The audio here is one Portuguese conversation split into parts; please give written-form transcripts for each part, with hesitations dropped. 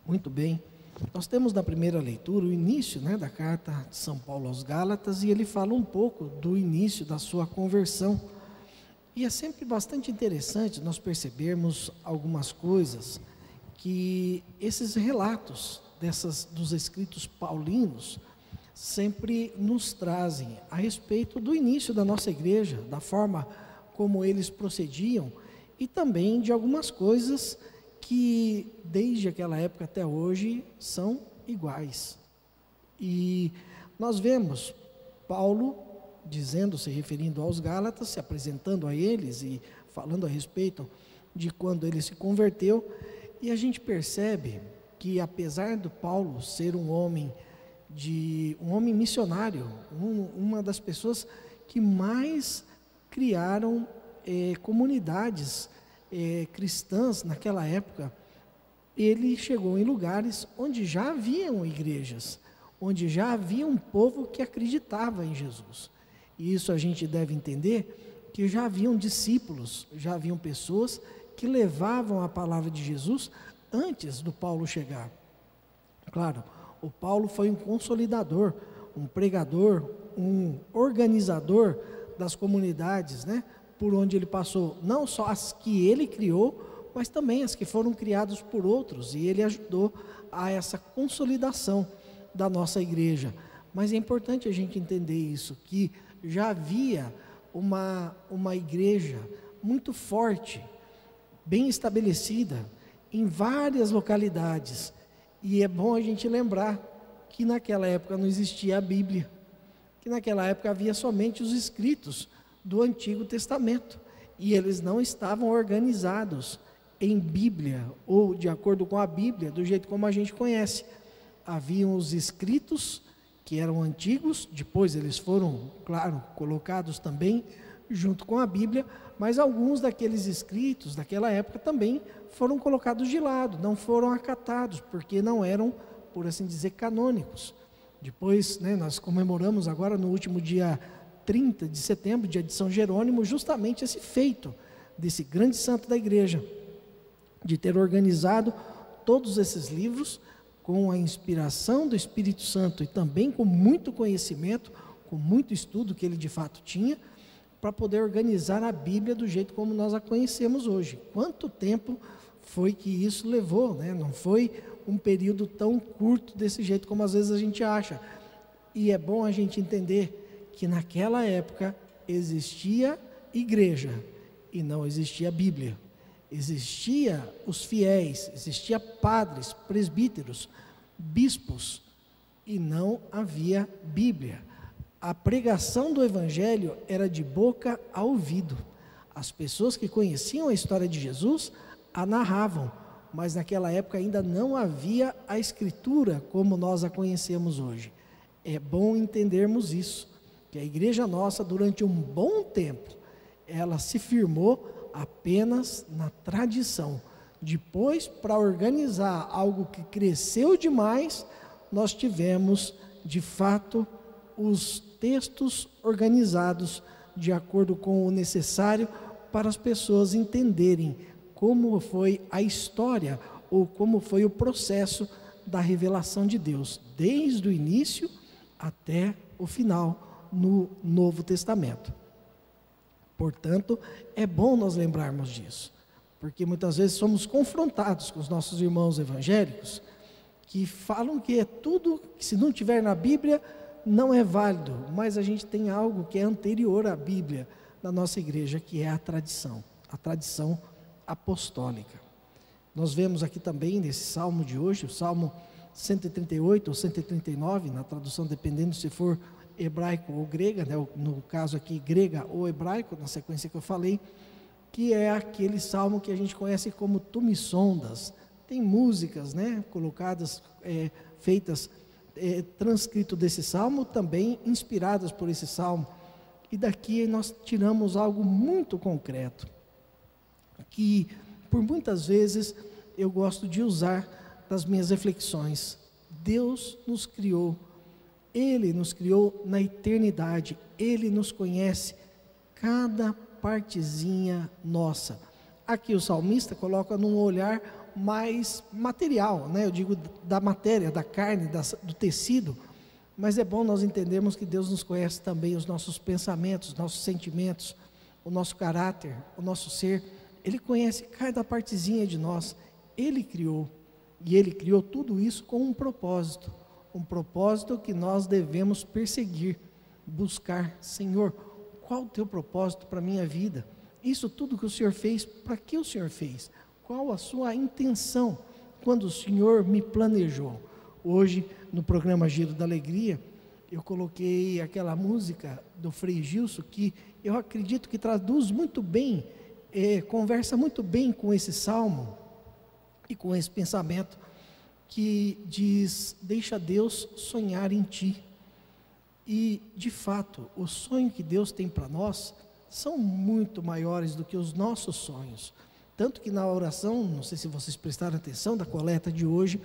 Muito bem. Nós temos na primeira leitura o início, da carta de São Paulo aos Gálatas, e ele fala um pouco do início da sua conversão. E é sempre bastante interessante nós percebermos algumas coisas que esses relatos dos escritos paulinos sempre nos trazem a respeito do início da nossa igreja, da forma como eles procediam e também de algumas coisas que desde aquela época até hoje são iguais. E nós vemos Paulo dizendo, se referindo aos Gálatas, se apresentando a eles e falando a respeito de quando ele se converteu, e a gente percebe que apesar do Paulo ser um homem missionário, uma das pessoas que mais criaram comunidades cristãs naquela época, ele chegou em lugares onde já haviam igrejas, onde já havia um povo que acreditava em Jesus. E isso a gente deve entender que já haviam discípulos, já haviam pessoas que levavam a palavra de Jesus antes do Paulo chegar. Claro, o Paulo foi um consolidador, um pregador, um organizador das comunidades, por onde ele passou, não só as que ele criou, mas também as que foram criadas por outros, e ele ajudou a essa consolidação da nossa igreja. Mas é importante a gente entender isso, que já havia uma igreja muito forte, bem estabelecida, em várias localidades, e é bom a gente lembrar que naquela época não existia a Bíblia, que naquela época havia somente os escritos do Antigo Testamento, e eles não estavam organizados em Bíblia, ou de acordo com a Bíblia, do jeito como a gente conhece. Haviam os escritos que eram antigos, depois eles foram, claro, colocados também junto com a Bíblia, mas alguns daqueles escritos daquela época também foram colocados de lado, não foram acatados, porque não eram, por assim dizer, canônicos. Depois, nós comemoramos agora no último dia 30 de setembro, dia de São Jerônimo, justamente esse feito desse grande santo da igreja, de ter organizado todos esses livros com a inspiração do Espírito Santo e também com muito conhecimento, com muito estudo que ele de fato tinha, para poder organizar a Bíblia do jeito como nós a conhecemos hoje. Quanto tempo foi que isso levou, Não foi um período tão curto desse jeito como às vezes a gente acha. E é bom a gente entender que naquela época existia igreja e não existia Bíblia. Existia os fiéis, existia padres, presbíteros, bispos, e não havia Bíblia. A pregação do Evangelho era de boca a ouvido. As pessoas que conheciam a história de Jesus a narravam, mas naquela época ainda não havia a Escritura como nós a conhecemos hoje. É bom entendermos isso, que a igreja nossa, durante um bom tempo, ela se firmou apenas na tradição. Depois, para organizar algo que cresceu demais, nós tivemos, de fato, os textos organizados de acordo com o necessário para as pessoas entenderem como foi a história ou como foi o processo da revelação de Deus, desde o início até o final no Novo Testamento. Portanto, é bom nós lembrarmos disso, porque muitas vezes somos confrontados com os nossos irmãos evangélicos que falam que é tudo que, se não tiver na Bíblia, não é válido, mas a gente tem algo que é anterior à Bíblia na nossa igreja, que é a tradição apostólica. Nós vemos aqui também nesse salmo de hoje, o Salmo 138 ou 139, na tradução dependendo se for hebraico ou grega, no caso aqui grega ou hebraico, na sequência que eu falei, que é aquele salmo que a gente conhece como Tu me sondas. Tem músicas, colocadas, feitas, transcrito desse salmo, também inspiradas por esse salmo. E daqui nós tiramos algo muito concreto, que por muitas vezes eu gosto de usar nas minhas reflexões. Deus nos criou, Ele nos criou na eternidade, Ele nos conhece cada partezinha nossa. Aqui o salmista coloca num olhar mais material, né? Eu digo da matéria, da carne, do tecido, mas é bom nós entendermos que Deus nos conhece também os nossos pensamentos, nossos sentimentos, o nosso caráter, o nosso ser. Ele conhece cada partezinha de nós. Ele criou, e Ele criou tudo isso com um propósito que nós devemos perseguir, buscar. Senhor, qual o teu propósito para a minha vida? Isso tudo que o Senhor fez, para que o Senhor fez? Qual a sua intenção quando o Senhor me planejou? Hoje, no programa Giro da Alegria, eu coloquei aquela música do Frei Gilson, que eu acredito que traduz muito bem, conversa muito bem com esse salmo e com esse pensamento, que diz: deixa Deus sonhar em ti. E, de fato, o sonho que Deus tem para nós são muito maiores do que os nossos sonhos. Tanto que na oração, não sei se vocês prestaram atenção, da coleta de hoje,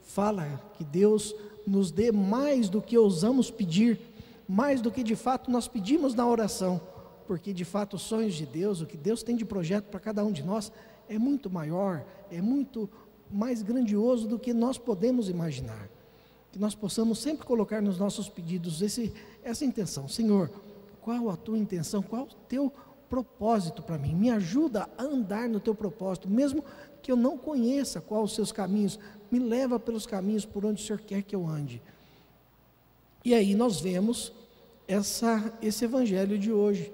fala que Deus nos dê mais do que ousamos pedir, mais do que de fato nós pedimos na oração, porque de fato os sonhos de Deus, o que Deus tem de projeto para cada um de nós, é muito maior, é muito mais grandioso do que nós podemos imaginar. Que nós possamos sempre colocar nos nossos pedidos essa intenção: Senhor, qual a tua intenção, qual o teu propósito para mim? Me ajuda a andar no teu propósito, mesmo que eu não conheça quais os seus caminhos, me leva pelos caminhos por onde o Senhor quer que eu ande. E aí nós vemos esse evangelho de hoje,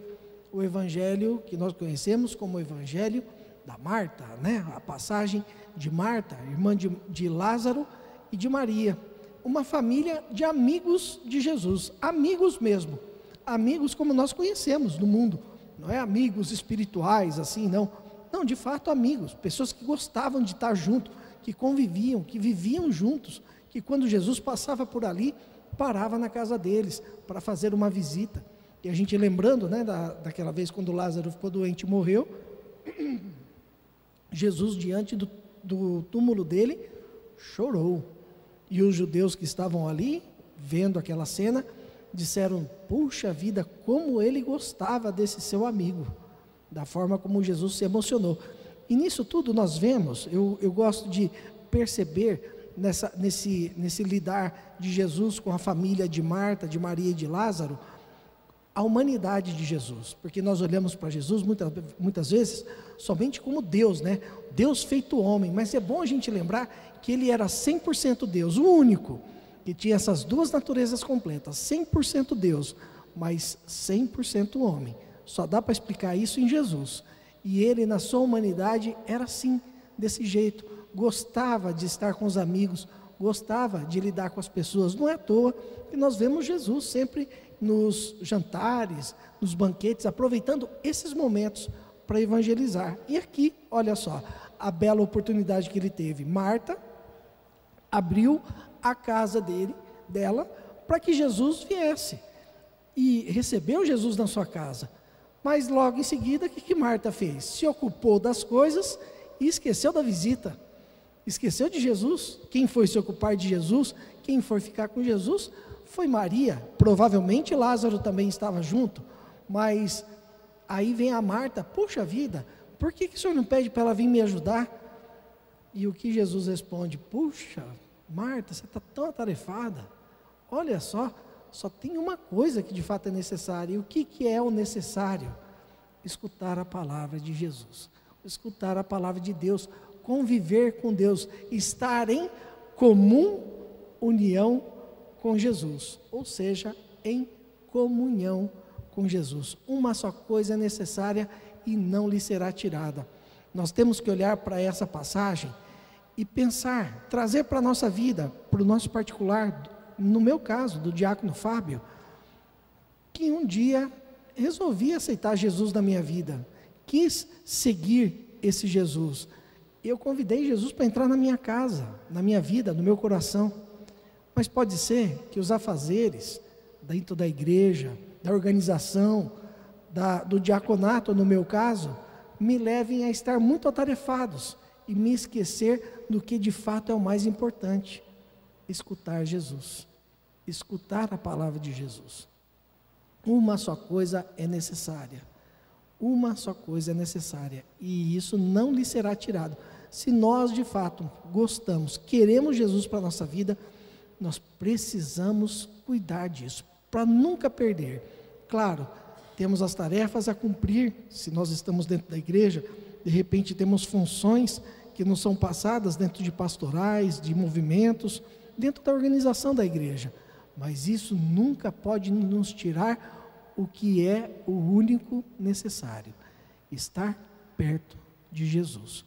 o evangelho que nós conhecemos como o evangelho da Marta, né? A passagem de Marta, irmã de Lázaro e de Maria, uma família de amigos de Jesus, amigos mesmo, amigos como nós conhecemos no mundo, não é amigos espirituais assim, não, de fato amigos, pessoas que gostavam de estar junto, que conviviam, que viviam juntos, que quando Jesus passava por ali, parava na casa deles para fazer uma visita. E a gente lembrando, né, daquela vez quando Lázaro ficou doente e morreu, Jesus diante do túmulo dele chorou, e os judeus que estavam ali, vendo aquela cena, disseram: puxa vida, como ele gostava desse seu amigo, da forma como Jesus se emocionou. E nisso tudo nós vemos, eu gosto de perceber nesse lidar de Jesus com a família de Marta, de Maria e de Lázaro, a humanidade de Jesus, porque nós olhamos para Jesus muitas vezes somente como Deus, né? Deus feito homem, mas é bom a gente lembrar que ele era 100% Deus, o único que tinha essas duas naturezas completas, 100% Deus, mas 100% homem. Só dá para explicar isso em Jesus. E ele, na sua humanidade, era assim, desse jeito, gostava de estar com os amigos, gostava de lidar com as pessoas. Não é à toa que nós vemos Jesus sempre nos jantares, nos banquetes, aproveitando esses momentos para evangelizar. E aqui, olha só, a bela oportunidade que ele teve. Marta abriu a casa dela, para que Jesus viesse, e recebeu Jesus na sua casa. Mas logo em seguida, o que Marta fez? Se ocupou das coisas e esqueceu da visita, esqueceu de Jesus. Quem foi se ocupar de Jesus, quem foi ficar com Jesus, foi Maria. Provavelmente Lázaro também estava junto, mas aí vem a Marta: puxa vida, por que o Senhor não pede para ela vir me ajudar? E o que Jesus responde? Puxa, Marta, você está tão atarefada, olha só tem uma coisa que de fato é necessária. E o que é o necessário? Escutar a palavra de Jesus, escutar a palavra de Deus, conviver com Deus, estar em comum união com Jesus, ou seja, em comunhão com Jesus. Uma só coisa é necessária e não lhe será tirada. Nós temos que olhar para essa passagem e pensar, trazer para a nossa vida, para o nosso particular, no meu caso, do diácono Fábio, que um dia resolvi aceitar Jesus na minha vida, quis seguir esse Jesus. Eu convidei Jesus para entrar na minha casa, na minha vida, no meu coração. Mas pode ser que os afazeres dentro da igreja, da organização, do diaconato, no meu caso, me levem a estar muito atarefados e me esquecer do que de fato é o mais importante: escutar Jesus, escutar a palavra de Jesus. Uma só coisa é necessária, uma só coisa é necessária, e isso não lhe será tirado. Se nós de fato gostamos, queremos Jesus para a nossa vida, nós precisamos cuidar disso, para nunca perder. Claro, temos as tarefas a cumprir, se nós estamos dentro da igreja, de repente temos funções que nos são passadas dentro de pastorais, de movimentos, dentro da organização da igreja, mas isso nunca pode nos tirar o que é o único necessário: estar perto de Jesus.